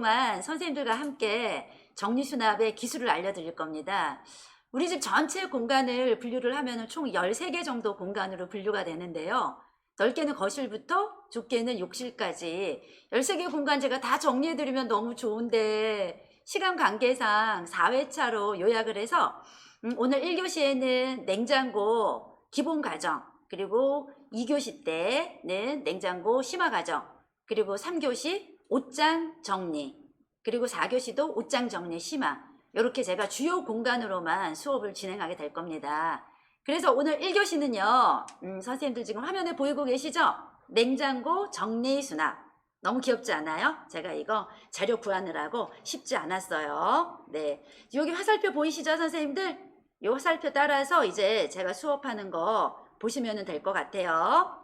동안 선생님들과 함께 정리수납의 기술을 알려드릴 겁니다. 우리 집 전체 공간을 분류를 하면 총 13개 정도 공간으로 분류가 되는데요. 넓게는 거실부터 좁게는 욕실까지 13개 공간 제가 다 정리해드리면 너무 좋은데 시간 관계상 4회차로 요약을 해서 오늘 1교시에는 냉장고 기본 과정, 그리고 2교시 때는 냉장고 심화 과정, 그리고 3교시 옷장 정리, 그리고 4교시도 옷장 정리 심화, 이렇게 제가 주요 공간으로만 수업을 진행하게 될 겁니다. 그래서 오늘 1교시는요, 선생님들 지금 화면에 보이고 계시죠? 냉장고 정리 수납. 너무 귀엽지 않아요? 제가 이거 자료 구하느라고 쉽지 않았어요. 네, 여기 화살표 보이시죠, 선생님들? 이 화살표 따라서 이제 제가 수업하는 거 보시면 될 것 같아요.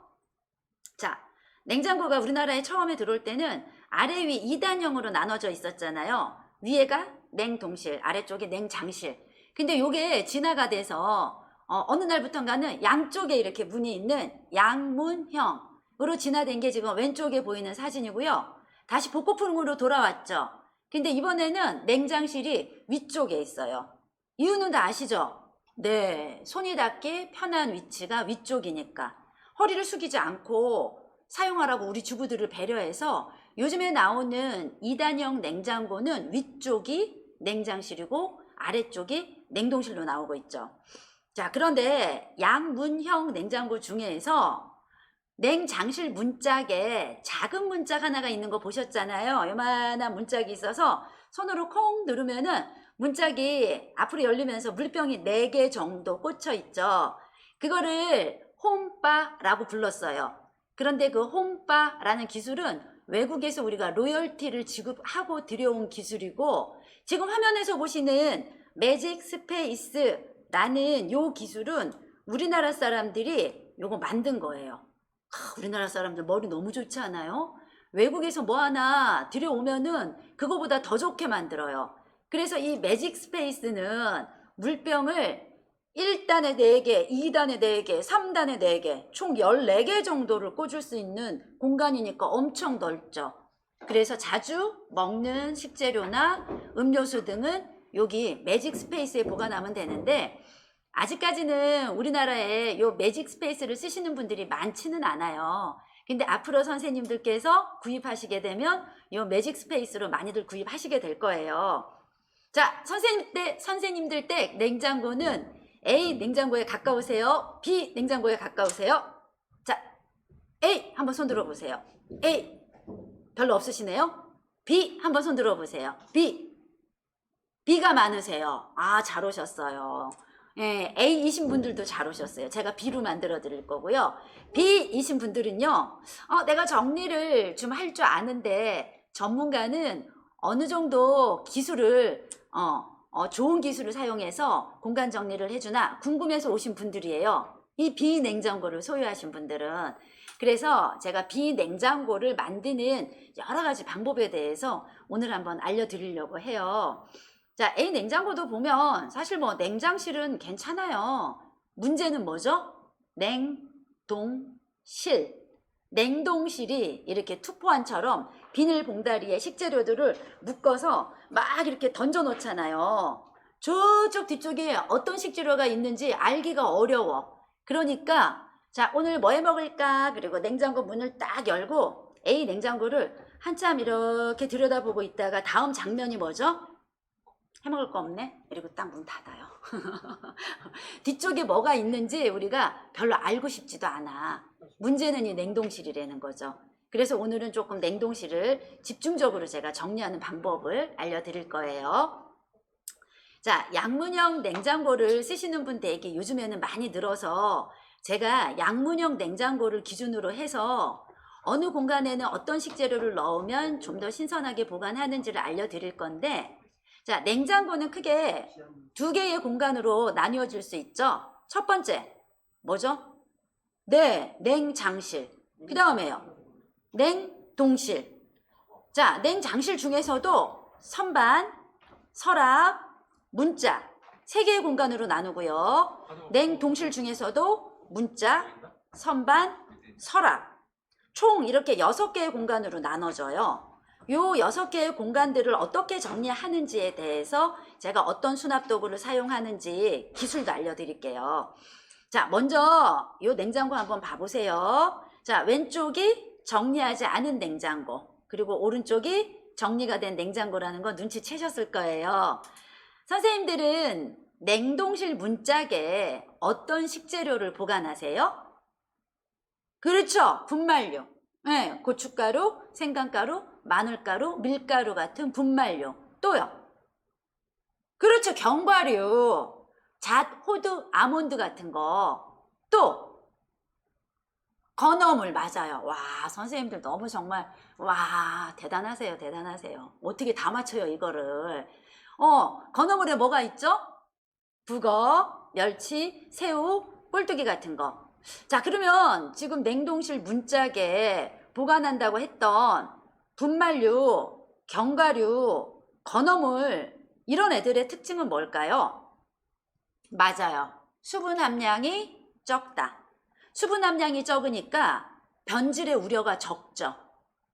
자, 냉장고가 우리나라에 처음에 들어올 때는 아래 위 2단형으로 나눠져 있었잖아요. 위에가 냉동실, 아래쪽에 냉장실. 근데 요게 진화가 돼서 어느 날부턴가는 양쪽에 이렇게 문이 있는 양문형으로 진화된 게 지금 왼쪽에 보이는 사진이고요. 다시 복고풍으로 돌아왔죠. 근데 이번에는 냉장실이 위쪽에 있어요. 이유는 다 아시죠? 네, 손이 닿기 편한 위치가 위쪽이니까 허리를 숙이지 않고 사용하라고 우리 주부들을 배려해서 요즘에 나오는 2단형 냉장고는 위쪽이 냉장실이고 아래쪽이 냉동실로 나오고 있죠. 자, 그런데 양문형 냉장고 중에서 냉장실 문짝에 작은 문짝 하나가 있는 거 보셨잖아요. 요만한 문짝이 있어서 손으로 콩 누르면은 문짝이 앞으로 열리면서 물병이 4개 정도 꽂혀 있죠. 그거를 홈바라고 불렀어요. 그런데 그 홈바라는 기술은 외국에서 우리가 로열티를 지급하고 들여온 기술이고, 지금 화면에서 보시는 매직 스페이스라는 요 기술은 우리나라 사람들이 요거 만든 거예요. 우리나라 사람들 머리 너무 좋지 않아요? 외국에서 뭐 하나 들여오면은 그거보다 더 좋게 만들어요. 그래서 이 매직 스페이스는 물병을 1단에 4개, 2단에 4개, 3단에 4개, 총 14개 정도를 꽂을 수 있는 공간이니까 엄청 넓죠. 그래서 자주 먹는 식재료나 음료수 등은 여기 매직 스페이스에 보관하면 되는데, 아직까지는 우리나라에 요 매직 스페이스를 쓰시는 분들이 많지는 않아요. 근데 앞으로 선생님들께서 구입하시게 되면 요 매직 스페이스로 많이들 구입하시게 될 거예요. 자, 선생님들 댁 냉장고는 A 냉장고에 가까우세요? B 냉장고에 가까우세요? 자, A 한번 손 들어보세요. A 별로 없으시네요? B 한번 손 들어보세요. B가 많으세요. 아, 잘 오셨어요. 예, A이신 분들도 잘 오셨어요. 제가 B로 만들어 드릴 거고요. B이신 분들은요, 내가 정리를 좀 할 줄 아는데 전문가는 어느 정도 기술을 좋은 기술을 사용해서 공간 정리를 해주나 궁금해서 오신 분들이에요. 이 비냉장고를 소유하신 분들은. 그래서 제가 비냉장고를 만드는 여러 가지 방법에 대해서 오늘 한번 알려드리려고 해요. 자, A 냉장고도 보면 사실 뭐 냉장실은 괜찮아요. 문제는 뭐죠? 냉동실. 냉동실이 이렇게 투포환처럼 비닐봉다리에 식재료들을 묶어서 막 이렇게 던져 놓잖아요. 저쪽 뒤쪽에 어떤 식재료가 있는지 알기가 어려워. 그러니까 자, 오늘 뭐 해 먹을까? 그리고 냉장고 문을 딱 열고 A 냉장고를 한참 이렇게 들여다보고 있다가 다음 장면이 뭐죠? 해먹을 거 없네? 이러고 딱 문 닫아요. 뒤쪽에 뭐가 있는지 우리가 별로 알고 싶지도 않아. 문제는 이 냉동실이라는 거죠. 그래서 오늘은 조금 냉동실을 집중적으로 제가 정리하는 방법을 알려드릴 거예요. 자, 양문형 냉장고를 쓰시는 분 댁이 요즘에는 많이 늘어서 제가 양문형 냉장고를 기준으로 해서 어느 공간에는 어떤 식재료를 넣으면 좀 더 신선하게 보관하는지를 알려드릴 건데, 자, 냉장고는 크게 2개의 공간으로 나뉘어질 수 있죠. 첫 번째, 뭐죠? 네, 냉장실. 그 다음에요, 냉동실. 자, 냉장실 중에서도 선반, 서랍, 문자 3개의 공간으로 나누고요. 냉동실 중에서도 문자, 선반, 서랍 총 이렇게 6개의 공간으로 나눠져요. 요 6개의 공간들을 어떻게 정리하는지에 대해서 제가 어떤 수납 도구를 사용하는지 기술도 알려드릴게요. 자, 먼저 요 냉장고 한번 봐보세요. 자, 왼쪽이 정리하지 않은 냉장고, 그리고 오른쪽이 정리가 된 냉장고라는 거 눈치채셨을 거예요. 선생님들은 냉동실 문짝에 어떤 식재료를 보관하세요? 그렇죠. 분말료. 네, 고춧가루, 생강가루, 마늘가루, 밀가루 같은 분말료. 또요. 그렇죠. 견과류, 잣, 호두, 아몬드 같은 거. 또 건어물 맞아요. 와, 선생님들 너무 정말 와, 대단하세요. 대단하세요. 어떻게 다 맞춰요, 이거를. 건어물에 뭐가 있죠? 북어, 멸치, 새우, 꼴뚜기 같은 거. 자, 그러면 지금 냉동실 문짝에 보관한다고 했던 분말류, 견과류, 건어물 이런 애들의 특징은 뭘까요? 맞아요. 수분 함량이 적다. 수분 함량이 적으니까 변질의 우려가 적죠.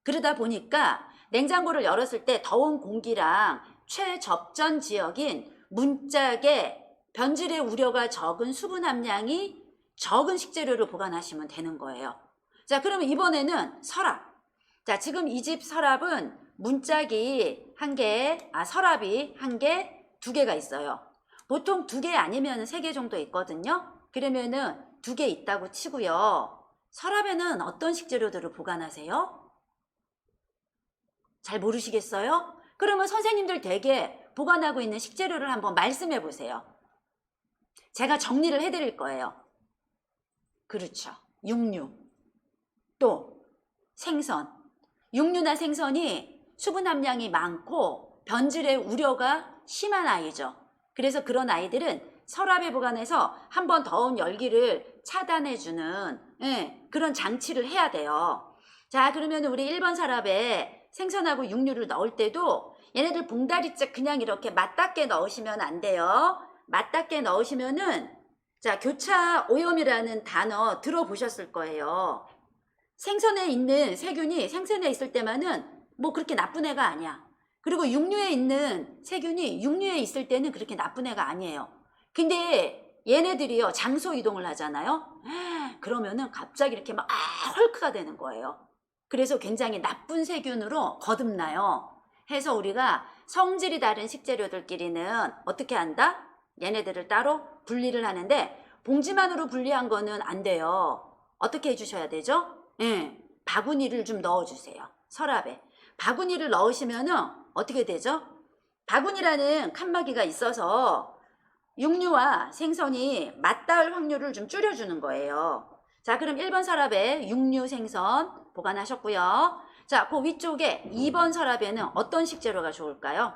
그러다 보니까 냉장고를 열었을 때 더운 공기랑 최접전 지역인 문짝에 변질의 우려가 적은 수분 함량이 적은 식재료를 보관하시면 되는 거예요. 자, 그러면 이번에는 서랍. 자, 지금 이 집 서랍은 문짝이 한 개, 서랍이 한 개, 두 개가 있어요. 보통 2개 아니면 3개 정도 있거든요. 그러면은 2개 있다고 치고요. 서랍에는 어떤 식재료들을 보관하세요? 잘 모르시겠어요? 그러면 선생님들 댁에 보관하고 있는 식재료를 한번 말씀해 보세요. 제가 정리를 해드릴 거예요. 그렇죠. 육류, 또 생선. 육류나 생선이 수분 함량이 많고 변질의 우려가 심한 아이죠. 그래서 그런 아이들은 서랍에 보관해서 한번 더운 열기를 차단해주는 그런 장치를 해야 돼요. 자, 그러면 우리 1번 서랍에 생선하고 육류를 넣을 때도 얘네들 봉다리째 그냥 이렇게 맞닿게 넣으시면 안 돼요. 맞닿게 넣으시면은 자, 교차 오염이라는 단어 들어보셨을 거예요. 생선에 있는 세균이 생선에 있을 때만은 뭐 그렇게 나쁜 애가 아니야. 그리고 육류에 있는 세균이 육류에 있을 때는 그렇게 나쁜 애가 아니에요. 근데 얘네들이요, 장소 이동을 하잖아요. 그러면은 갑자기 이렇게 막 헐크가 되는 거예요. 그래서 굉장히 나쁜 세균으로 거듭나요. 해서 우리가 성질이 다른 식재료들끼리는 어떻게 한다? 얘네들을 따로 분리를 하는데 봉지만으로 분리한 거는 안 돼요. 어떻게 해주셔야 되죠? 바구니를 좀 넣어주세요. 서랍에. 바구니를 넣으시면은 어떻게 되죠? 바구니라는 칸막이가 있어서 육류와 생선이 맞닿을 확률을 좀 줄여주는 거예요. 자, 그럼 1번 서랍에 육류, 생선 보관하셨고요. 자, 그 위쪽에 2번 서랍에는 어떤 식재료가 좋을까요?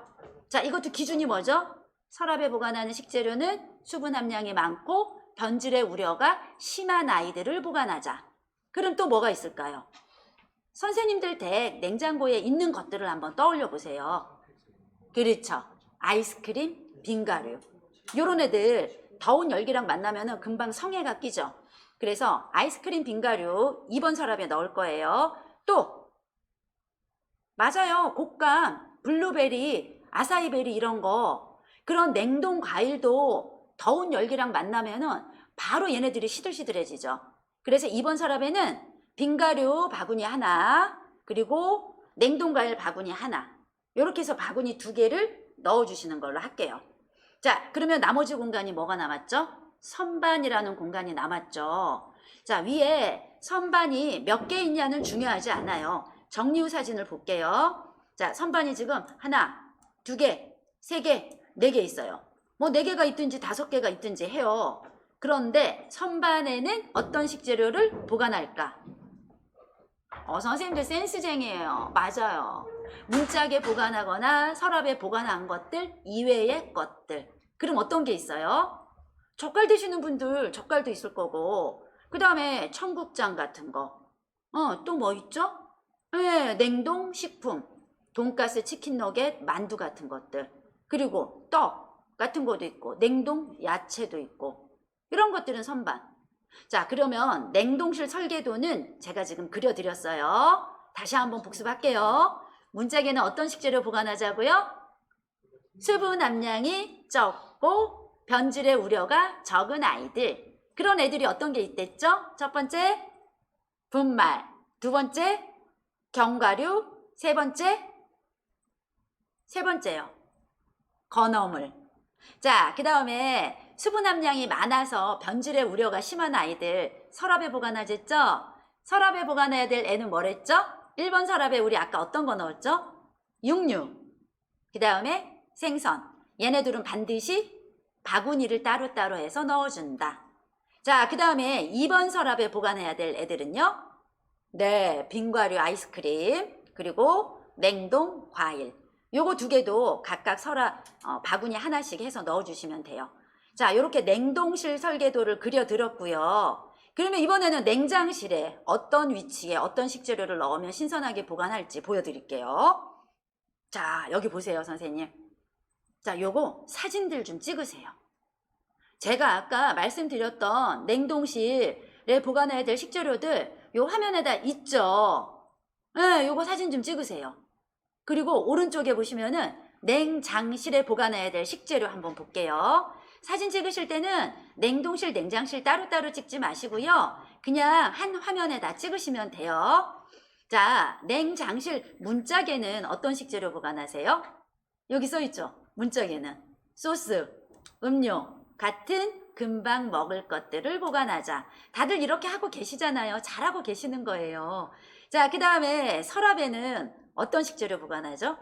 자, 이것도 기준이 뭐죠? 서랍에 보관하는 식재료는 수분 함량이 많고 변질의 우려가 심한 아이들을 보관하자. 그럼 또 뭐가 있을까요? 선생님들 댁 냉장고에 있는 것들을 한번 떠올려 보세요. 그렇죠. 아이스크림, 빙가류. 요런 애들 더운 열기랑 만나면 금방 성에가 끼죠. 그래서 아이스크림, 빙가류 2번 서랍에 넣을 거예요. 또 맞아요. 곶감, 블루베리, 아사이베리 이런 거. 그런 냉동 과일도 더운 열기랑 만나면은 바로 얘네들이 시들시들해지죠. 그래서 2번 서랍에는 빙가류 바구니 하나, 그리고 냉동과일 바구니 하나, 이렇게 해서 바구니 2개를 넣어주시는 걸로 할게요. 자, 그러면 나머지 공간이 뭐가 남았죠? 선반이라는 공간이 남았죠. 자, 위에 선반이 몇 개 있냐는 중요하지 않아요. 정리 후 사진을 볼게요. 자, 선반이 지금 하나, 2개, 3개, 4개 있어요. 뭐 4개가 있든지 5개가 있든지 해요. 그런데 선반에는 어떤 식재료를 보관할까? 선생님들 센스쟁이에요. 맞아요. 문짝에 보관하거나 서랍에 보관한 것들 이외의 것들. 그럼 어떤 게 있어요? 젓갈 드시는 분들 젓갈도 있을 거고, 그 다음에 청국장 같은 거. 또 뭐 있죠? 네, 냉동 식품. 돈가스, 치킨 너겟, 만두 같은 것들. 그리고 떡 같은 것도 있고, 냉동 야채도 있고. 이런 것들은 선반. 자, 그러면 냉동실 설계도는 제가 지금 그려드렸어요. 다시 한번 복습할게요. 문짝에는 어떤 식재료 보관하자고요? 수분 함량이 적고 변질의 우려가 적은 아이들. 그런 애들이 어떤 게 있댔죠? 첫 번째, 분말. 두 번째, 견과류. 세 번째요. 건어물. 자, 그 다음에 수분 함량이 많아서 변질의 우려가 심한 아이들 서랍에 보관하겠죠? 서랍에 보관해야 될 애는 뭐랬죠? 1번 서랍에 우리 아까 어떤 거 넣었죠? 육류. 그 다음에 생선. 얘네들은 반드시 바구니를 따로따로 해서 넣어준다. 자, 그 다음에 2번 서랍에 보관해야 될 애들은요? 네, 빙과류 아이스크림, 그리고 냉동 과일. 요거 두 개도 각각 바구니 하나씩 해서 넣어주시면 돼요. 자, 요렇게 냉동실 설계도를 그려드렸고요. 그러면 이번에는 냉장실에 어떤 위치에 어떤 식재료를 넣으면 신선하게 보관할지 보여드릴게요. 자, 여기 보세요, 선생님. 자, 요거 사진들 좀 찍으세요. 제가 아까 말씀드렸던 냉동실에 보관해야 될 식재료들 요 화면에다 있죠. 네, 요거 사진 좀 찍으세요. 그리고 오른쪽에 보시면은 냉장실에 보관해야 될 식재료 한번 볼게요. 사진 찍으실 때는 냉동실, 냉장실 따로따로 찍지 마시고요. 그냥 한 화면에다 찍으시면 돼요. 자, 냉장실 문짝에는 어떤 식재료 보관하세요? 여기 써있죠? 문짝에는 소스, 음료 같은 금방 먹을 것들을 보관하자. 다들 이렇게 하고 계시잖아요. 잘하고 계시는 거예요. 자, 그 다음에 서랍에는 어떤 식재료 보관하죠?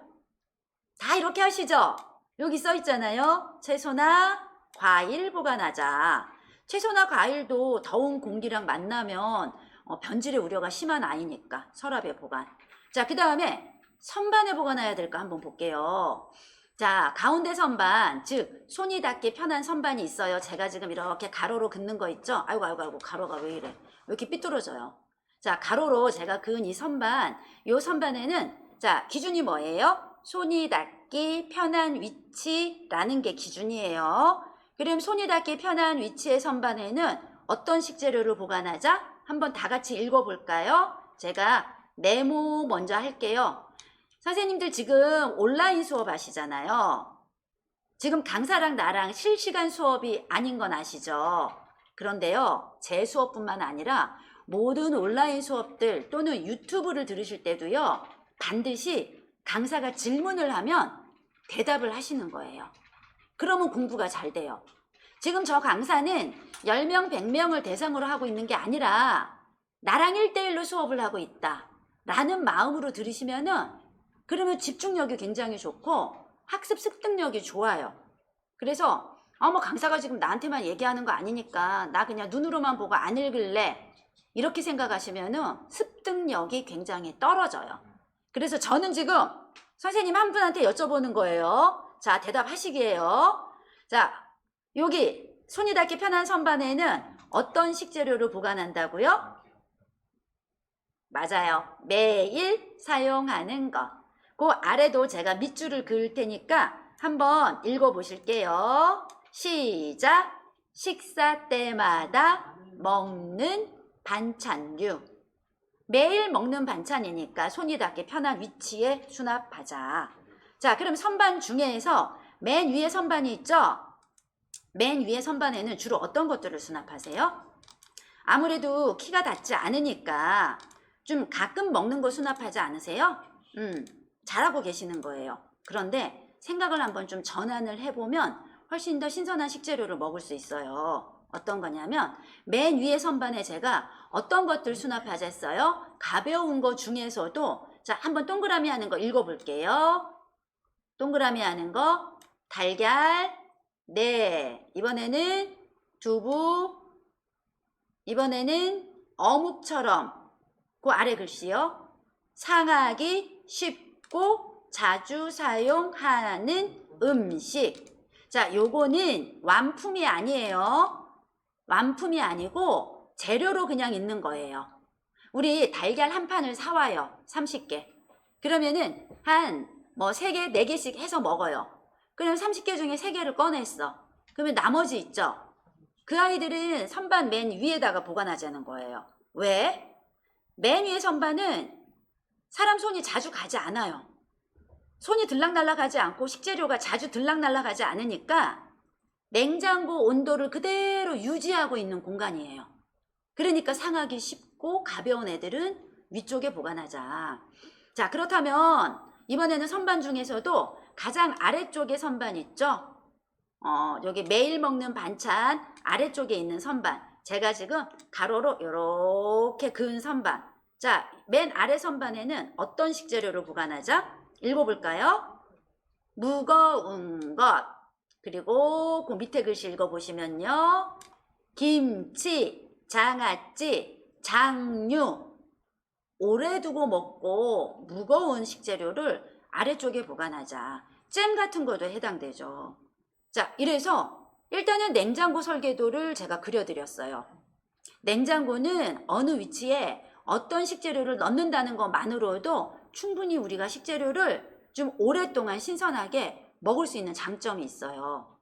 다 이렇게 하시죠? 여기 써 있잖아요. 채소나 과일 보관하자. 채소나 과일도 더운 공기랑 만나면 변질의 우려가 심한 아이니까 서랍에 보관. 자, 그 다음에 선반에 보관해야 될까 한번 볼게요. 자, 가운데 선반, 즉 손이 닿기 편한 선반이 있어요. 제가 지금 이렇게 가로로 긋는 거 있죠? 아이고, 가로가 왜 이래? 왜 이렇게 삐뚤어져요? 자, 가로로 제가 그은 이 선반, 요 선반에는 자, 기준이 뭐예요? 손이 닿기 편한 위치라는 게 기준이에요. 그럼 손이 닿기 편한 위치의 선반에는 어떤 식재료를 보관하자? 한번 다 같이 읽어볼까요? 제가 네모 먼저 할게요. 선생님들 지금 온라인 수업 하시잖아요. 지금 강사랑 나랑 실시간 수업이 아닌 건 아시죠? 그런데요, 제 수업뿐만 아니라 모든 온라인 수업들 또는 유튜브를 들으실 때도요, 반드시 강사가 질문을 하면 대답을 하시는 거예요. 그러면 공부가 잘 돼요. 지금 저 강사는 10명, 100명을 대상으로 하고 있는 게 아니라 나랑 1대1로 수업을 하고 있다 라는 마음으로 들으시면은 그러면 집중력이 굉장히 좋고 학습 습득력이 좋아요. 그래서 뭐 강사가 지금 나한테만 얘기하는 거 아니니까 나 그냥 눈으로만 보고 안 읽을래 이렇게 생각하시면은 습득력이 굉장히 떨어져요. 그래서 저는 지금 선생님 한 분한테 여쭤보는 거예요. 자, 대답하시기에요. 자, 여기 손이 닿기 편한 선반에는 어떤 식재료를 보관한다고요? 맞아요. 매일 사용하는 것. 그 아래도 제가 밑줄을 그을 테니까 한번 읽어보실게요. 시작. 식사 때마다 먹는 반찬류. 매일 먹는 반찬이니까 손이 닿기 편한 위치에 수납하자. 자, 그럼 선반 중에서 맨 위에 선반이 있죠? 맨 위에 선반에는 주로 어떤 것들을 수납하세요? 아무래도 키가 닿지 않으니까 좀 가끔 먹는 거 수납하지 않으세요? 잘하고 계시는 거예요. 그런데 생각을 한번 좀 전환을 해보면 훨씬 더 신선한 식재료를 먹을 수 있어요. 어떤 거냐면 맨 위에 선반에 제가 어떤 것들 수납하셨어요? 가벼운 거 중에서도 자, 한번 동그라미 하는 거 읽어볼게요. 동그라미 하는 거 달걀, 네, 이번에는 두부, 이번에는 어묵처럼 그 아래 글씨요. 상하기 쉽고 자주 사용하는 음식. 자, 요거는 완품이 아니에요. 완품이 아니고 재료로 그냥 있는 거예요. 우리 달걀 한 판을 사와요. 30개. 그러면은 한 3개, 4개씩 해서 먹어요. 그럼 30개 중에 3개를 꺼냈어. 그러면 나머지 있죠? 그 아이들은 선반 맨 위에다가 보관하자는 거예요. 왜? 맨 위에 선반은 사람 손이 자주 가지 않아요. 손이 들락날락하지 않고 식재료가 자주 들락날락하지 않으니까 냉장고 온도를 그대로 유지하고 있는 공간이에요. 그러니까 상하기 쉽고 가벼운 애들은 위쪽에 보관하자. 자, 그렇다면 이번에는 선반 중에서도 가장 아래쪽에 선반 있죠? 여기 매일 먹는 반찬 아래쪽에 있는 선반. 제가 지금 가로로 이렇게 그은 선반. 자, 맨 아래 선반에는 어떤 식재료를 보관하자? 읽어볼까요? 무거운 것. 그리고 그 밑에 글씨 읽어보시면요. 김치, 장아찌, 장류. 오래 두고 먹고 무거운 식재료를 아래쪽에 보관하자. 잼 같은 것도 해당되죠. 자, 이래서 일단은 냉장고 설계도를 제가 그려드렸어요. 냉장고는 어느 위치에 어떤 식재료를 넣는다는 것만으로도 충분히 우리가 식재료를 좀 오랫동안 신선하게 먹을 수 있는 장점이 있어요.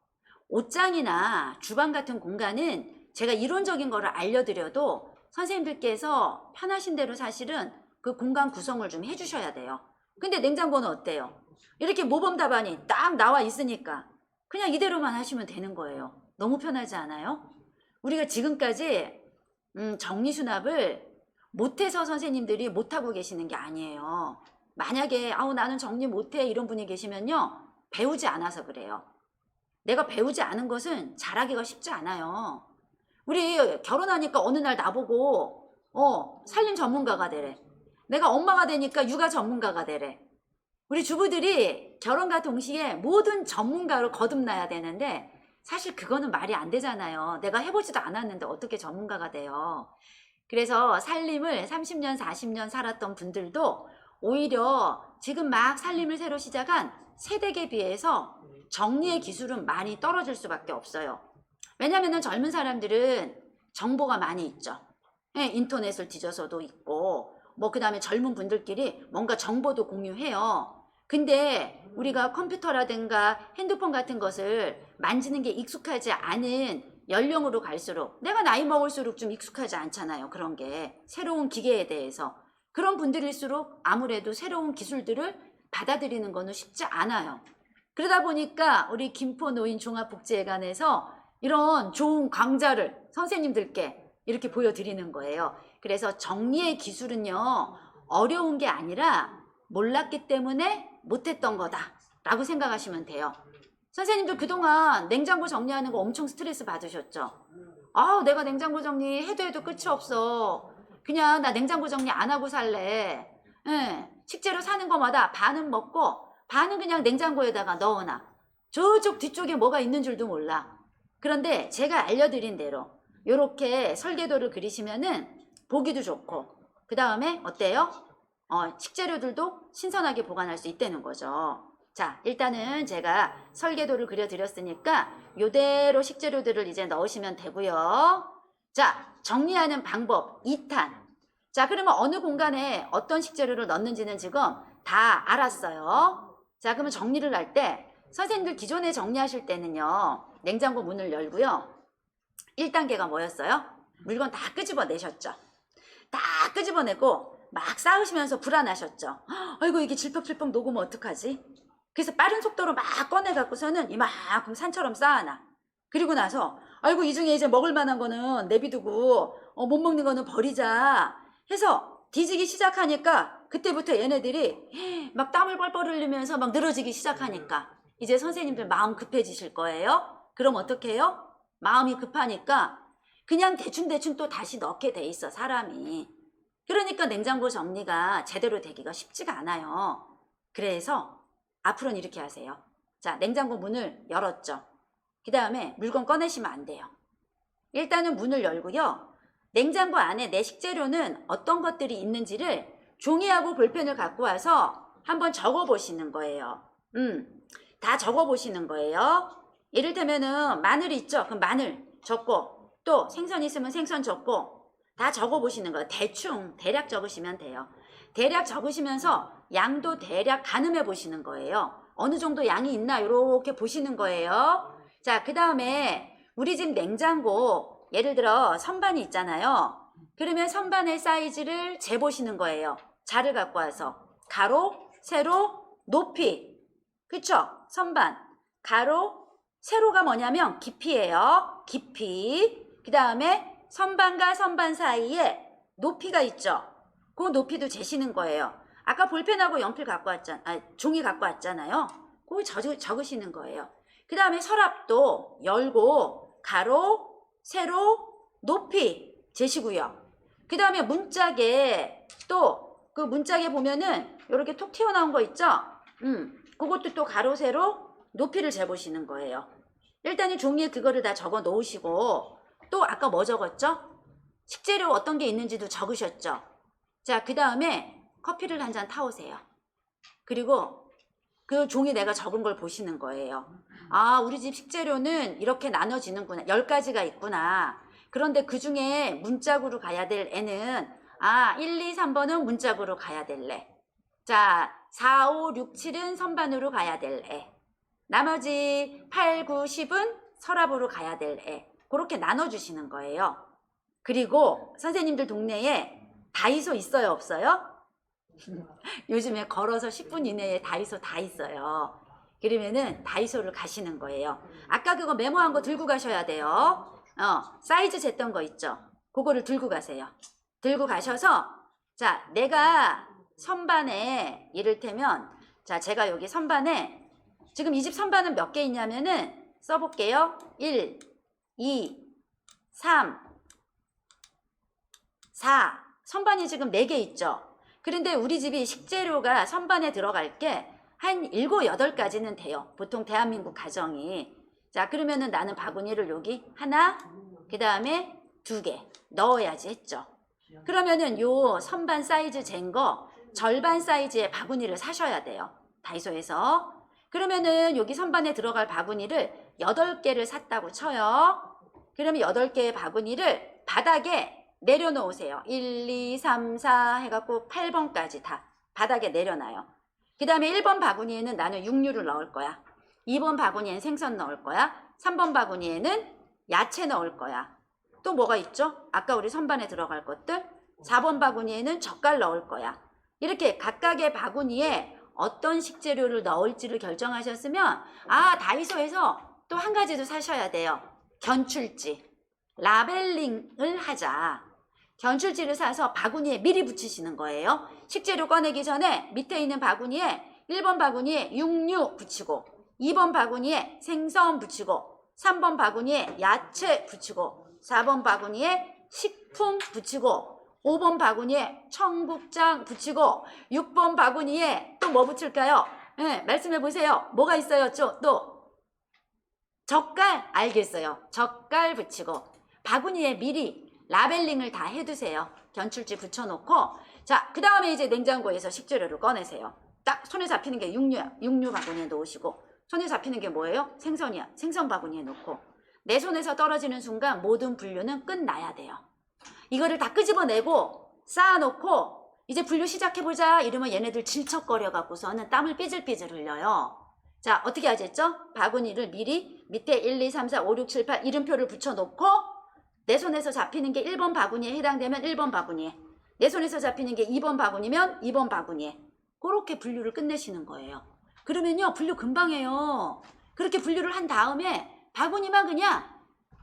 옷장이나 주방 같은 공간은 제가 이론적인 거를 알려드려도 선생님들께서 편하신 대로 사실은 그 공간 구성을 좀 해주셔야 돼요. 근데 냉장고는 어때요? 이렇게 모범 답안이 딱 나와 있으니까 그냥 이대로만 하시면 되는 거예요. 너무 편하지 않아요? 우리가 지금까지 정리수납을 못해서 선생님들이 못하고 계시는 게 아니에요. 만약에 나는 정리 못해 이런 분이 계시면요. 배우지 않아서 그래요. 내가 배우지 않은 것은 잘하기가 쉽지 않아요. 우리 결혼하니까 어느 날 나보고 살림 전문가가 되래. 내가 엄마가 되니까 육아 전문가가 되래. 우리 주부들이 결혼과 동시에 모든 전문가로 거듭나야 되는데 사실 그거는 말이 안 되잖아요. 내가 해보지도 않았는데 어떻게 전문가가 돼요. 그래서 살림을 30년, 40년 살았던 분들도 오히려 지금 막 살림을 새로 시작한 세대에 비해서 정리의 기술은 많이 떨어질 수밖에 없어요. 왜냐하면 젊은 사람들은 정보가 많이 있죠. 인터넷을 뒤져서도 있고 그 다음에 젊은 분들끼리 뭔가 정보도 공유해요. 근데 우리가 컴퓨터라든가 핸드폰 같은 것을 만지는 게 익숙하지 않은 연령으로 갈수록 내가 나이 먹을수록 좀 익숙하지 않잖아요. 그런 게 새로운 기계에 대해서 그런 분들일수록 아무래도 새로운 기술들을 받아들이는 거는 쉽지 않아요. 그러다 보니까 우리 김포노인종합복지회관에서 이런 좋은 강좌를 선생님들께 이렇게 보여드리는 거예요. 그래서 정리의 기술은요 어려운 게 아니라 몰랐기 때문에 못했던 거다 라고 생각하시면 돼요. 선생님들 그동안 냉장고 정리하는 거 엄청 스트레스 받으셨죠? 내가 냉장고 정리 해도 끝이 없어. 그냥 나 냉장고 정리 안 하고 살래. 식재료 사는 거마다 반은 먹고 반은 그냥 냉장고에다가 넣어놔. 저쪽 뒤쪽에 뭐가 있는 줄도 몰라. 그런데 제가 알려드린 대로 이렇게 설계도를 그리시면은 보기도 좋고 그 다음에 어때요? 식재료들도 신선하게 보관할 수 있다는 거죠. 자, 일단은 제가 설계도를 그려드렸으니까 이대로 식재료들을 이제 넣으시면 되고요. 자, 정리하는 방법 2탄. 자, 그러면 어느 공간에 어떤 식재료를 넣는지는 지금 다 알았어요. 자, 그러면 정리를 할 때 선생님들 기존에 정리하실 때는요. 냉장고 문을 열고요. 1단계가 뭐였어요? 물건 다 끄집어내셨죠. 다 끄집어내고 막 쌓으시면서 불안하셨죠. 아이고 이게 질퍽질퍽 녹으면 어떡하지? 그래서 빠른 속도로 막 꺼내갖고서는 이만큼 산처럼 쌓아놔. 그리고 나서 아이고 이 중에 이제 먹을 만한 거는 내비두고 못 먹는 거는 버리자 해서 뒤지기 시작하니까 그때부터 얘네들이 막 땀을 뻘뻘 흘리면서 막 늘어지기 시작하니까 이제 선생님들 마음 급해지실 거예요. 그럼 어떻게 해요? 마음이 급하니까 그냥 대충대충 또 다시 넣게 돼 있어 사람이. 그러니까 냉장고 정리가 제대로 되기가 쉽지가 않아요. 그래서 앞으로는 이렇게 하세요. 자, 냉장고 문을 열었죠. 그 다음에 물건 꺼내시면 안 돼요. 일단은 문을 열고요. 냉장고 안에 내 식재료는 어떤 것들이 있는지를 종이하고 볼펜을 갖고 와서 한번 적어 보시는 거예요. 다 적어 보시는 거예요. 이를테면은 마늘 있죠? 그럼 마늘 적고 또 생선 있으면 생선 적고 다 적어 보시는 거예요. 대략 적으시면 돼요. 대략 적으시면서 양도 대략 가늠해 보시는 거예요. 어느 정도 양이 있나 이렇게 보시는 거예요. 자, 그 다음에 우리 집 냉장고 예를 들어 선반이 있잖아요. 그러면 선반의 사이즈를 재보시는 거예요. 자를 갖고 와서 가로, 세로, 높이. 그쵸? 선반. 가로, 세로가 뭐냐면 깊이예요. 깊이. 그 다음에 선반과 선반 사이에 높이가 있죠. 그 높이도 재시는 거예요. 아까 볼펜하고 연필 갖고 종이 갖고 왔잖아요. 그거 적으시는 거예요. 그 다음에 서랍도 열고 가로, 세로, 높이 재시고요. 그 다음에 문짝에 또 그 문짝에 보면은 이렇게 톡 튀어나온 거 있죠? 그것도 또 가로, 세로, 높이를 재보시는 거예요. 일단은 종이에 그거를 다 적어 놓으시고 또 아까 뭐 적었죠? 식재료 어떤 게 있는지도 적으셨죠? 자, 그 다음에 커피를 한 잔 타오세요. 그리고 그 종이 내가 적은 걸 보시는 거예요. 아, 우리 집 식재료는 이렇게 나눠지는구나. 10가지가 있구나. 그런데 그 중에 문짝으로 가야 될 애는 1, 2, 3번은 문짝으로 가야 될래. 자, 4, 5, 6, 7은 선반으로 가야 될 애. 나머지 8, 9, 10은 서랍으로 가야 될 애. 그렇게 나눠주시는 거예요. 그리고 선생님들 동네에 다이소 있어요, 없어요? 요즘에 걸어서 10분 이내에 다이소 다 있어요. 그러면은 다이소를 가시는 거예요. 아까 그거 메모한 거 들고 가셔야 돼요. 사이즈 쟀던 거 있죠? 그거를 들고 가세요. 들고 가셔서 자, 내가 선반에 이를테면 자, 제가 여기 선반에 지금 이 집 선반은 몇 개 있냐면은 써볼게요. 1, 2, 3, 4 선반이 지금 4개 있죠. 그런데 우리 집이 식재료가 선반에 들어갈 게 한 7, 8가지는 돼요. 보통 대한민국 가정이. 자, 그러면은 나는 바구니를 여기 하나, 그 다음에 2개 넣어야지 했죠. 그러면은 요 선반 사이즈 잰 거 절반 사이즈의 바구니를 사셔야 돼요. 다이소에서. 그러면은 여기 선반에 들어갈 바구니를 8개를 샀다고 쳐요. 그러면 8개의 바구니를 바닥에 내려놓으세요. 1, 2, 3, 4 해갖고 8번까지 다 바닥에 내려놔요. 그 다음에 1번 바구니에는 나는 육류를 넣을 거야. 2번 바구니에는 생선 넣을 거야. 3번 바구니에는 야채 넣을 거야. 또 뭐가 있죠? 아까 우리 선반에 들어갈 것들. 4번 바구니에는 젓갈 넣을 거야. 이렇게 각각의 바구니에 어떤 식재료를 넣을지를 결정하셨으면 다이소에서 또 한 가지도 사셔야 돼요. 견출지. 라벨링을 하자. 견출지를 사서 바구니에 미리 붙이시는 거예요. 식재료 꺼내기 전에 밑에 있는 바구니에 1번 바구니에 육류 붙이고 2번 바구니에 생선 붙이고 3번 바구니에 야채 붙이고 4번 바구니에 식품 붙이고 5번 바구니에 청국장 붙이고 6번 바구니에 또 뭐 붙일까요? 네, 말씀해 보세요. 뭐가 있어요? 또 젓갈 알겠어요. 젓갈 붙이고 바구니에 미리 라벨링을 다 해두세요. 견출지 붙여놓고 자, 그 다음에 이제 냉장고에서 식재료를 꺼내세요. 딱 손에 잡히는 게 육류야. 육류 바구니에 놓으시고 손에 잡히는 게 뭐예요? 생선이야. 생선 바구니에 놓고 내 손에서 떨어지는 순간 모든 분류는 끝나야 돼요. 이거를 다 끄집어내고 쌓아놓고 이제 분류 시작해보자 이러면 얘네들 질척거려 갖고서는 땀을 삐질삐질 흘려요. 자, 어떻게 하셨죠? 바구니를 미리 밑에 1, 2, 3, 4, 5, 6, 7, 8 이름표를 붙여놓고 내 손에서 잡히는 게 1번 바구니에 해당되면 1번 바구니에, 내 손에서 잡히는 게 2번 바구니면 2번 바구니에 그렇게 분류를 끝내시는 거예요. 그러면요 분류 금방 해요. 그렇게 분류를 한 다음에 바구니만 그냥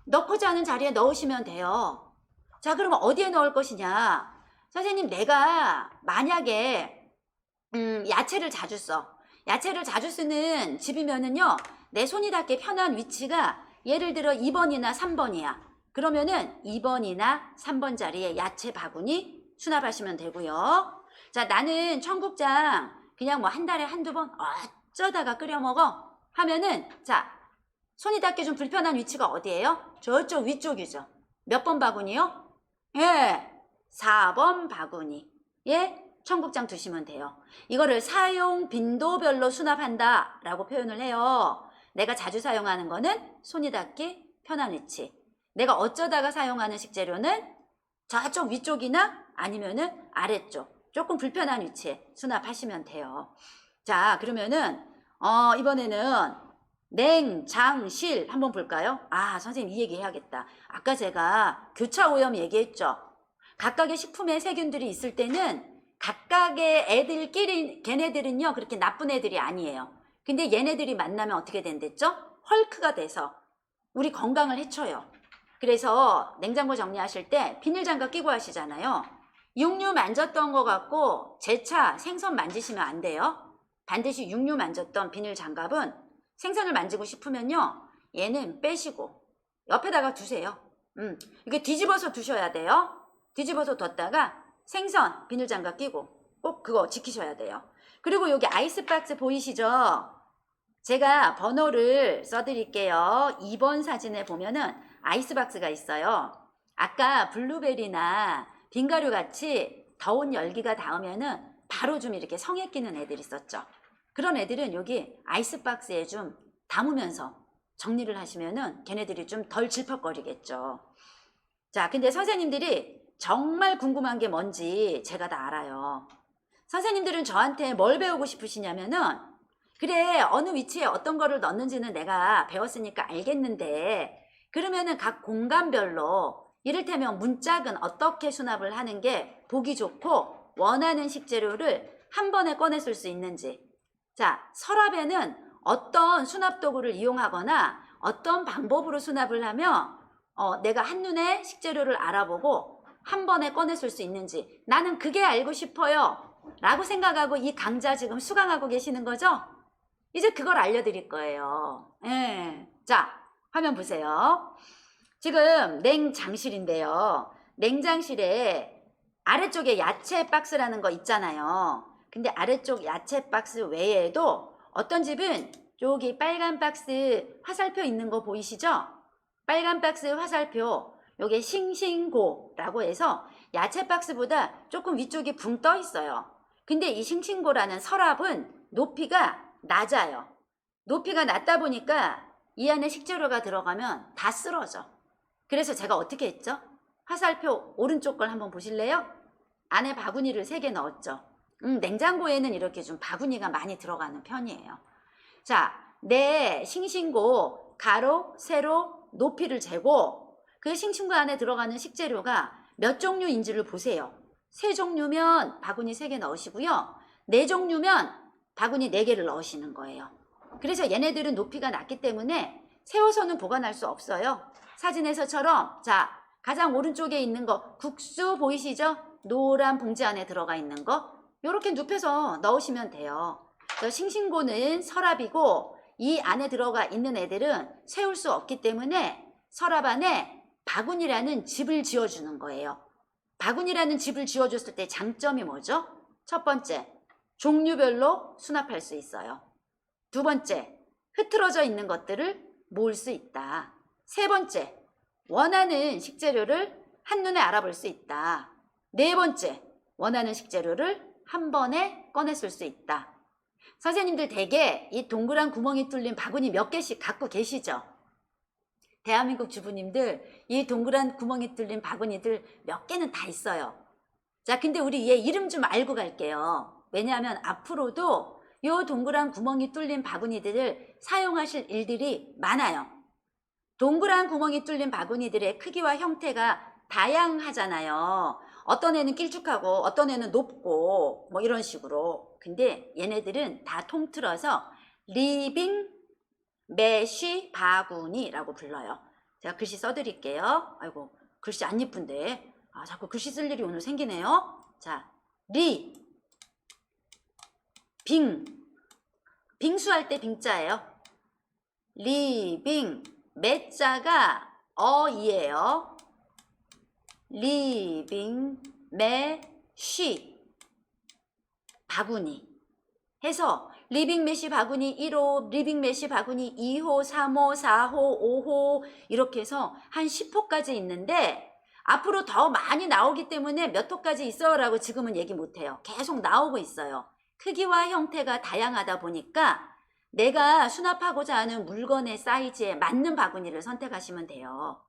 넣고자 하는 자리에 넣으시면 돼요. 자, 그러면 어디에 넣을 것이냐? 선생님, 내가 만약에 야채를 자주 써. 야채를 자주 쓰는 집이면은요 내 손이 닿기 편한 위치가 예를 들어 2번이나 3번이야. 그러면은 2번이나 3번 자리에 야채 바구니 수납하시면 되고요. 자, 나는 청국장 그냥 뭐 한 달에 한두 번 어쩌다가 끓여 먹어 하면은 자, 손이 닿기 좀 불편한 위치가 어디예요? 저쪽 위쪽이죠. 몇 번 바구니요? 예, 4번 바구니에 청국장 두시면 돼요. 이거를 사용 빈도별로 수납한다 라고 표현을 해요. 내가 자주 사용하는 거는 손이 닿기 편한 위치. 내가 어쩌다가 사용하는 식재료는 저쪽 위쪽이나 아니면은 아래쪽 조금 불편한 위치에 수납하시면 돼요. 자, 그러면은 이번에는 냉장실 한번 볼까요? 선생님 이 얘기 해야겠다. 아까 제가 교차 오염 얘기했죠. 각각의 식품에 세균들이 있을 때는 각각의 애들끼리 걔네들은요 그렇게 나쁜 애들이 아니에요. 근데 얘네들이 만나면 어떻게 된댔죠? 헐크가 돼서 우리 건강을 해쳐요. 그래서 냉장고 정리하실 때 비닐장갑 끼고 하시잖아요. 육류 만졌던 거 갖고 제차 생선 만지시면 안 돼요. 반드시 육류 만졌던 비닐장갑은 생선을 만지고 싶으면요 얘는 빼시고 옆에다가 두세요. 이게 뒤집어서 두셔야 돼요. 뒤집어서 뒀다가 생선 비닐장갑 끼고 꼭 그거 지키셔야 돼요. 그리고 여기 아이스박스 보이시죠? 제가 번호를 써드릴게요. 2번 사진에 보면은 아이스박스가 있어요. 아까 블루베리나 빙가류 같이 더운 열기가 닿으면은 바로 좀 이렇게 성에 끼는 애들 있었죠. 그런 애들은 여기 아이스박스에 좀 담으면서 정리를 하시면은 걔네들이 좀 덜 질퍽거리겠죠. 자, 근데 선생님들이 정말 궁금한 게 뭔지 제가 다 알아요. 선생님들은 저한테 뭘 배우고 싶으시냐면은 그래 어느 위치에 어떤 거를 넣는지는 내가 배웠으니까 알겠는데 그러면은 각 공간별로 이를테면 문짝은 어떻게 수납을 하는 게 보기 좋고 원하는 식재료를 한 번에 꺼냈을 수 있는지, 자 서랍에는 어떤 수납 도구를 이용하거나 어떤 방법으로 수납을 하면 내가 한눈에 식재료를 알아보고 한 번에 꺼냈을 수 있는지 나는 그게 알고 싶어요 라고 생각하고 이 강좌 지금 수강하고 계시는 거죠? 이제 그걸 알려드릴 거예요. 예. 자, 화면 보세요. 지금 냉장실인데요. 냉장실에 아래쪽에 야채 박스라는 거 있잖아요. 근데 아래쪽 야채 박스 외에도 어떤 집은 여기 빨간 박스 화살표 있는 거 보이시죠? 빨간 박스 화살표, 요게 싱싱고라고 해서 야채 박스보다 조금 위쪽이 붕 떠 있어요. 근데 이 싱싱고라는 서랍은 높이가 낮아요. 높이가 낮다 보니까 이 안에 식재료가 들어가면 다 쓰러져. 그래서 제가 어떻게 했죠? 화살표 오른쪽 걸 한번 보실래요? 안에 바구니를 3개 넣었죠. 냉장고에는 이렇게 좀 바구니가 많이 들어가는 편이에요. 자, 내 싱싱고 가로, 세로, 높이를 재고 그 싱싱고 안에 들어가는 식재료가 몇 종류인지를 보세요. 3종류면 바구니 3개 넣으시고요. 4종류면 바구니 4개를 넣으시는 거예요. 그래서 얘네들은 높이가 낮기 때문에 세워서는 보관할 수 없어요. 사진에서처럼 자 가장 오른쪽에 있는 거 국수 보이시죠? 노란 봉지 안에 들어가 있는 거 이렇게 눕혀서 넣으시면 돼요. 싱싱고는 서랍이고 이 안에 들어가 있는 애들은 세울 수 없기 때문에 서랍 안에 바구니라는 집을 지어주는 거예요. 바구니라는 집을 지어줬을 때 장점이 뭐죠? 첫 번째, 종류별로 수납할 수 있어요. 두 번째, 흐트러져 있는 것들을 모을 수 있다. 세 번째, 원하는 식재료를 한눈에 알아볼 수 있다. 네 번째, 원하는 식재료를 한 번에 꺼냈을 수 있다. 선생님들 대개 이 동그란 구멍이 뚫린 바구니 몇 개씩 갖고 계시죠? 대한민국 주부님들 이 동그란 구멍이 뚫린 바구니들 몇 개는 다 있어요. 자, 근데 우리 얘 이름 좀 알고 갈게요. 왜냐하면 앞으로도 이 동그란 구멍이 뚫린 바구니들을 사용하실 일들이 많아요. 동그란 구멍이 뚫린 바구니들의 크기와 형태가 다양하잖아요. 어떤 애는 길쭉하고 어떤 애는 높고 뭐 이런 식으로. 근데 얘네들은 다 통틀어서 리빙 메쉬 바구니라고 불러요. 제가 글씨 써드릴게요. 아이고 글씨 안 예쁜데 자꾸 글씨 쓸 일이 오늘 생기네요. 자, 빙 빙수할 때 빙자예요. 리빙 매자가 어이에요. 리빙 메쉬 바구니 해서 리빙 메쉬 바구니 1호, 리빙 메쉬 바구니 2호, 3호, 4호, 5호 이렇게 해서 한 10호까지 있는데 앞으로 더 많이 나오기 때문에 몇 호까지 있어 라고 지금은 얘기 못해요. 계속 나오고 있어요. 크기와 형태가 다양하다 보니까 내가 수납하고자 하는 물건의 사이즈에 맞는 바구니를 선택하시면 돼요.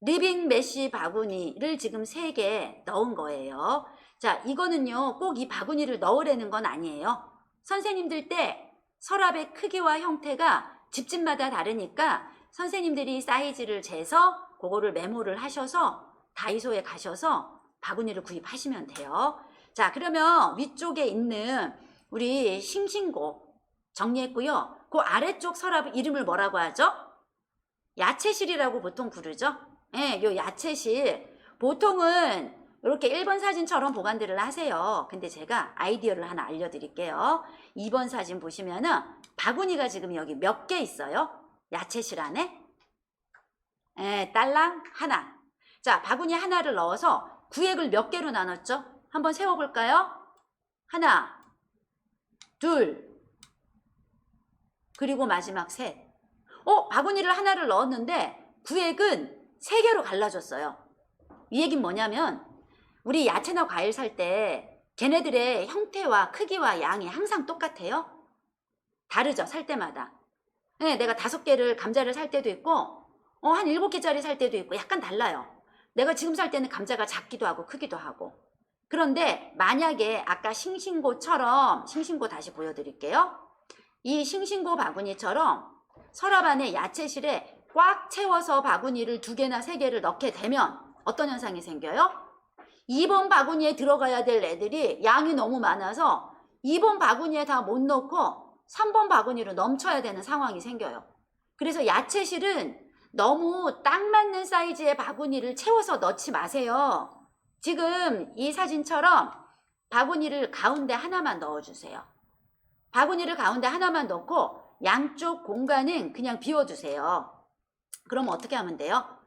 리빙 메쉬 바구니를 지금 3개 넣은 거예요. 자, 이거는요 꼭 이 바구니를 넣으라는 건 아니에요. 선생님들 때 서랍의 크기와 형태가 집집마다 다르니까 선생님들이 사이즈를 재서 그거를 메모를 하셔서 다이소에 가셔서 바구니를 구입하시면 돼요. 자, 그러면 위쪽에 있는 우리 싱싱고 정리했고요. 그 아래쪽 서랍 이름을 뭐라고 하죠? 야채실이라고 보통 부르죠. 예, 요 야채실. 보통은 이렇게 1번 사진처럼 보관들을 하세요. 근데 제가 아이디어를 하나 알려드릴게요. 2번 사진 보시면은 바구니가 지금 여기 몇 개 있어요? 야채실 안에? 예, 딸랑 하나. 자, 바구니 하나를 넣어서 구획을 몇 개로 나눴죠? 한번 세워볼까요? 하나, 둘, 그리고 마지막 셋. 바구니를 하나를 넣었는데 구획은 3개로 갈라졌어요. 이 얘기는 뭐냐면 우리 야채나 과일 살 때 걔네들의 형태와 크기와 양이 항상 똑같아요? 다르죠, 살 때마다. 네, 내가 5개를 감자를 살 때도 있고 한 7개짜리 살 때도 있고 약간 달라요. 내가 지금 살 때는 감자가 작기도 하고 크기도 하고. 그런데 만약에 아까 싱싱고처럼, 싱싱고 다시 보여드릴게요. 이 싱싱고 바구니처럼 서랍 안에 야채실에 꽉 채워서 바구니를 2개나 3개를 넣게 되면 어떤 현상이 생겨요? 2번 바구니에 들어가야 될 애들이 양이 너무 많아서 2번 바구니에 다 못 넣고 3번 바구니로 넘쳐야 되는 상황이 생겨요. 그래서 야채실은 너무 딱 맞는 사이즈의 바구니를 채워서 넣지 마세요. 지금 이 사진처럼 바구니를 가운데 하나만 넣어주세요. 바구니를 가운데 하나만 넣고 양쪽 공간은 그냥 비워주세요. 그럼 어떻게 하면 돼요?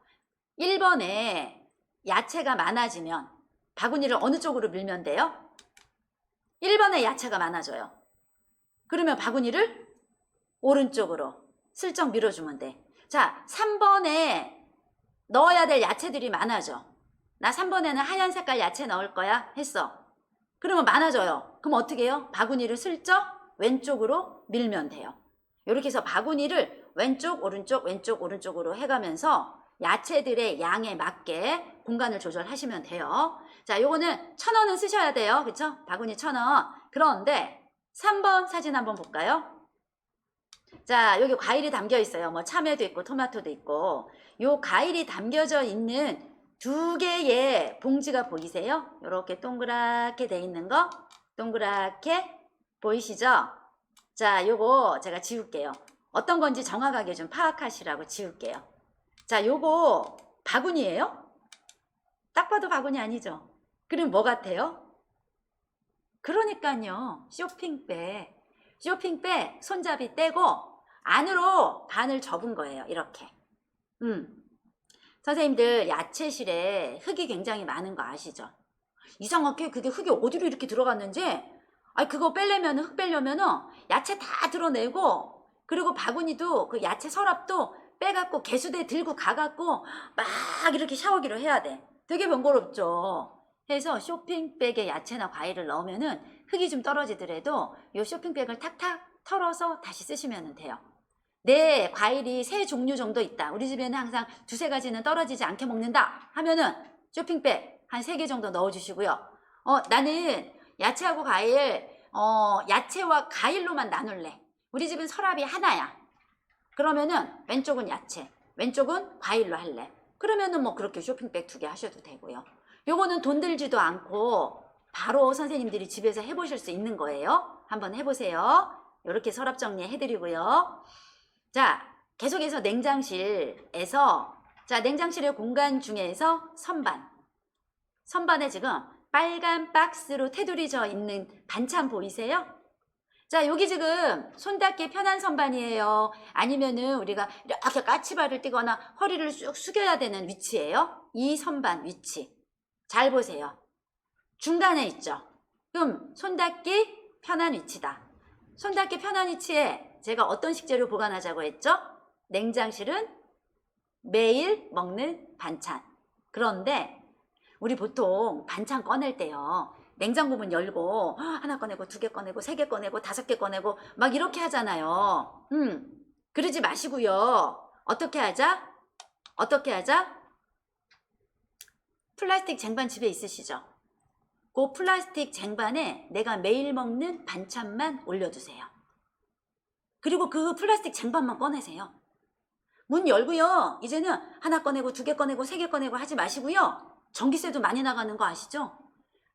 1번에 야채가 많아지면 바구니를 어느 쪽으로 밀면 돼요? 1번에 야채가 많아져요. 그러면 바구니를 오른쪽으로 슬쩍 밀어주면 돼. 자, 3번에 넣어야 될 야채들이 많아져. 나 3번에는 하얀 색깔 야채 넣을 거야 했어. 그러면 많아져요. 그럼 어떻게 해요? 바구니를 슬쩍 왼쪽으로 밀면 돼요. 이렇게 해서 바구니를 왼쪽 오른쪽 왼쪽 오른쪽으로 해가면서 야채들의 양에 맞게 공간을 조절하시면 돼요. 자, 요거는 1,000원은 쓰셔야 돼요. 그쵸? 바구니 1,000원. 그런데 3번 사진 한번 볼까요? 자, 여기 과일이 담겨 있어요. 뭐 참외도 있고 토마토도 있고. 요 과일이 담겨져 있는 2개의 봉지가 보이세요? 이렇게 동그랗게 돼 있는 거. 동그랗게 보이시죠? 자, 요거 제가 지울게요. 어떤 건지 정확하게 좀 파악하시라고 지울게요. 자, 요거 바구니예요? 딱 봐도 바구니 아니죠? 그럼 뭐 같아요? 그러니까요. 쇼핑백. 쇼핑백 손잡이 떼고 안으로 반을 접은 거예요. 이렇게. 선생님들 야채실에 흙이 굉장히 많은 거 아시죠? 이상하게 그게 흙이 어디로 이렇게 들어갔는지 그거 빼려면 흙 빼려면은 야채 다 드러내고 그리고 바구니도 그 야채 서랍도 빼갖고 개수대 들고 가갖고 막 이렇게 샤워기로 해야 돼. 되게 번거롭죠. 해서 쇼핑백에 야채나 과일을 넣으면은 흙이 좀 떨어지더라도 이 쇼핑백을 탁탁 털어서 다시 쓰시면 돼요. 내 과일이 3 종류 정도 있다. 우리 집에는 항상 2-3가지는 떨어지지 않게 먹는다 하면은 쇼핑백 한 3개 정도 넣어주시고요. 나는 야채하고 과일, 야채와 과일로만 나눌래. 우리 집은 서랍이 하나야. 그러면은 왼쪽은 야채, 왼쪽은 과일로 할래. 그러면은 뭐 그렇게 쇼핑백 2개 하셔도 되고요. 요거는 돈 들지도 않고 바로 선생님들이 집에서 해보실 수 있는 거예요. 한번 해보세요. 이렇게 서랍 정리 해드리고요. 자, 계속해서 냉장실에서, 자, 냉장실의 공간 중에서 선반에 지금 빨간 박스로 테두리져 있는 반찬 보이세요? 자, 여기 지금 손 닿기 편한 선반이에요? 아니면은 우리가 이렇게 까치발을 띄거나 허리를 쑥 숙여야 되는 위치예요? 이 선반 위치. 잘 보세요. 중간에 있죠? 그럼 손 닿기 편한 위치다. 손 닿기 편한 위치에 제가 어떤 식재료 보관하자고 했죠? 냉장실은 매일 먹는 반찬. 그런데 우리 보통 반찬 꺼낼 때요. 냉장고 문 열고 하나 꺼내고 2개 꺼내고 3개 꺼내고 5개 꺼내고 막 이렇게 하잖아요. 그러지 마시고요. 어떻게 하자? 플라스틱 쟁반 집에 있으시죠? 그 플라스틱 쟁반에 내가 매일 먹는 반찬만 올려두세요. 그리고 그 플라스틱 쟁반만 꺼내세요. 문 열고요. 이제는 하나 꺼내고 2개 꺼내고 3개 꺼내고 하지 마시고요. 전기세도 많이 나가는 거 아시죠?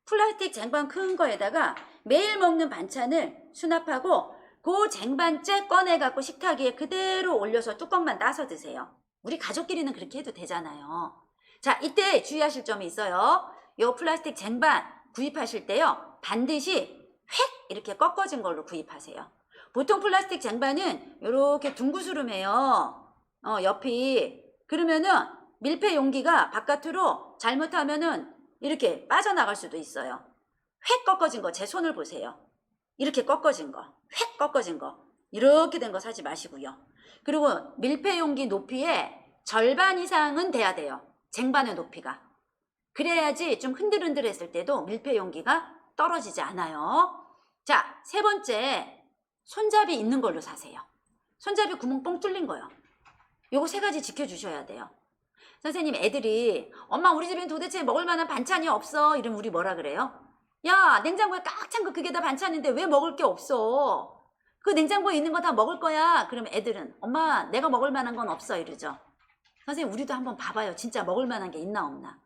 플라스틱 쟁반 큰 거에다가 매일 먹는 반찬을 수납하고 그 쟁반째 꺼내갖고 식탁 위에 그대로 올려서 뚜껑만 따서 드세요. 우리 가족끼리는 그렇게 해도 되잖아요. 자, 이때 주의하실 점이 있어요. 요 플라스틱 쟁반 구입하실 때요, 반드시 획 이렇게 꺾어진 걸로 구입하세요. 보통 플라스틱 쟁반은 이렇게 둥구스름해요. 옆이. 그러면은 밀폐 용기가 바깥으로 잘못하면은 이렇게 빠져나갈 수도 있어요. 획 꺾어진 거 제 손을 보세요. 이렇게 꺾어진 거, 획 꺾어진 거, 이렇게 된 거 사지 마시고요. 그리고 밀폐 용기 높이의 절반 이상은 돼야 돼요. 쟁반의 높이가. 그래야지 좀 흔들흔들했을 때도 밀폐 용기가 떨어지지 않아요. 자, 세 번째, 손잡이 있는 걸로 사세요. 손잡이 구멍 뻥 뚫린 거요. 요거 세 가지 지켜주셔야 돼요. 선생님, 애들이 엄마 우리 집엔 도대체 먹을 만한 반찬이 없어. 이러면 우리 뭐라 그래요? 야, 냉장고에 꽉 찬 거 그게 다 반찬인데 왜 먹을 게 없어? 그 냉장고에 있는 거 다 먹을 거야. 그럼 애들은 엄마 내가 먹을 만한 건 없어 이러죠. 선생님, 우리도 한번 봐봐요. 진짜 먹을 만한 게 있나 없나.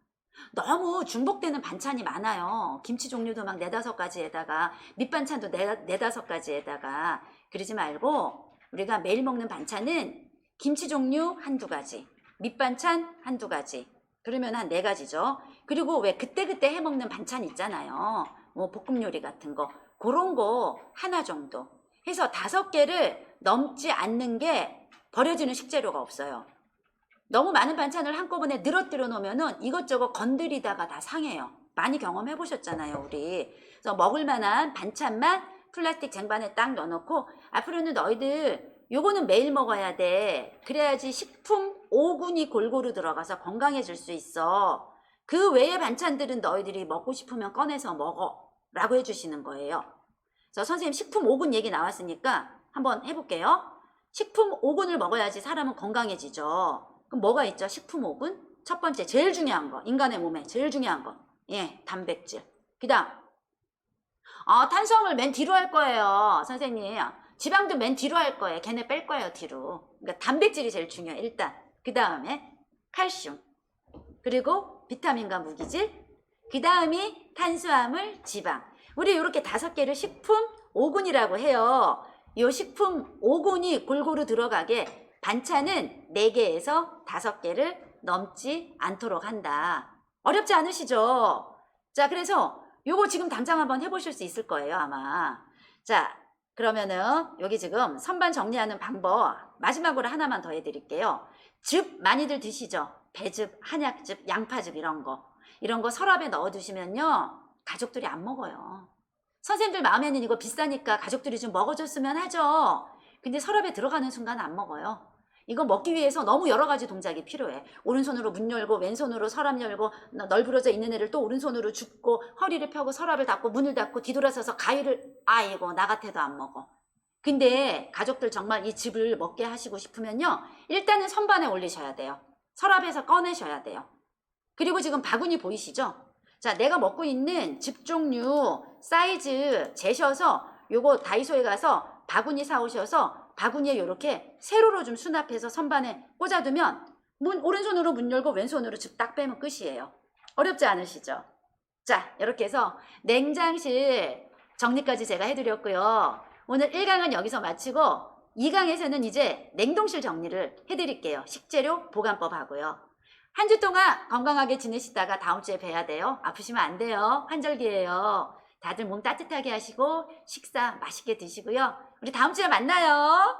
너무 중복되는 반찬이 많아요. 김치 종류도 막 4-5가지에다가 밑반찬도 4-5가지에다가. 그러지 말고 우리가 매일 먹는 반찬은 김치 종류 1-2가지, 밑반찬 1-2가지, 그러면 한 4가지죠. 그리고 왜 그때그때 해먹는 반찬 있잖아요. 뭐 볶음 요리 같은 거, 그런 거 하나 정도 해서 5개를 넘지 않는 게 버려지는 식재료가 없어요. 너무 많은 반찬을 한꺼번에 늘어뜨려 놓으면은 이것저것 건드리다가 다 상해요. 많이 경험해 보셨잖아요, 우리. 그래서 먹을 만한 반찬만 플라스틱 쟁반에 딱 넣어놓고 앞으로는 너희들 요거는 매일 먹어야 돼. 그래야지 식품 5군이 골고루 들어가서 건강해질 수 있어. 그 외의 반찬들은 너희들이 먹고 싶으면 꺼내서 먹어. 라고 해주시는 거예요. 그래서 선생님 식품 5군 얘기 나왔으니까 한번 해볼게요. 식품 5군을 먹어야지 사람은 건강해지죠. 그럼 뭐가 있죠? 식품 5군? 첫 번째, 제일 중요한 거. 인간의 몸에 제일 중요한 거. 예, 단백질. 그 다음, 탄수화물 맨 뒤로 할 거예요. 선생님. 지방도 맨 뒤로 할 거예요. 걔네 뺄 거예요, 뒤로. 그러니까 단백질이 제일 중요해, 일단. 그 다음에 칼슘. 그리고 비타민과 무기질. 그 다음이 탄수화물, 지방. 우리 이렇게 5개를 식품 5군이라고 해요. 이 식품 5군이 골고루 들어가게 반찬은 4개에서 5개를 넘지 않도록 한다. 어렵지 않으시죠? 자, 그래서 요거 지금 당장 한번 해보실 수 있을 거예요, 아마. 자, 그러면은 여기 지금 선반 정리하는 방법 마지막으로 하나만 더 해드릴게요. 즙 많이들 드시죠? 배즙, 한약즙, 양파즙 이런 거 서랍에 넣어두시면요, 가족들이 안 먹어요. 선생님들 마음에는 이거 비싸니까 가족들이 좀 먹어줬으면 하죠. 근데 서랍에 들어가는 순간 안 먹어요. 이거 먹기 위해서 너무 여러 가지 동작이 필요해. 오른손으로 문 열고 왼손으로 서랍 열고 널브러져 있는 애를 또 오른손으로 줍고 허리를 펴고 서랍을 닫고 문을 닫고 뒤돌아서서 가위를, 아이고 나 같아도 안 먹어. 근데 가족들 정말 이 즙을 먹게 하시고 싶으면요, 일단은 선반에 올리셔야 돼요. 서랍에서 꺼내셔야 돼요. 그리고 지금 바구니 보이시죠? 자, 내가 먹고 있는 즙 종류 사이즈 재셔서 요거 다이소에 가서 바구니 사오셔서 바구니에 이렇게 세로로 좀 수납해서 선반에 꽂아두면 오른손으로 문 열고 왼손으로 즙 딱 빼면 끝이에요. 어렵지 않으시죠? 자, 이렇게 해서 냉장실 정리까지 제가 해드렸고요. 오늘 1강은 여기서 마치고 2강에서는 이제 냉동실 정리를 해드릴게요. 식재료 보관법 하고요. 한 주 동안 건강하게 지내시다가 다음 주에 뵈야 돼요. 아프시면 안 돼요. 환절기예요. 다들 몸 따뜻하게 하시고 식사 맛있게 드시고요. 우리 다음 주에 만나요.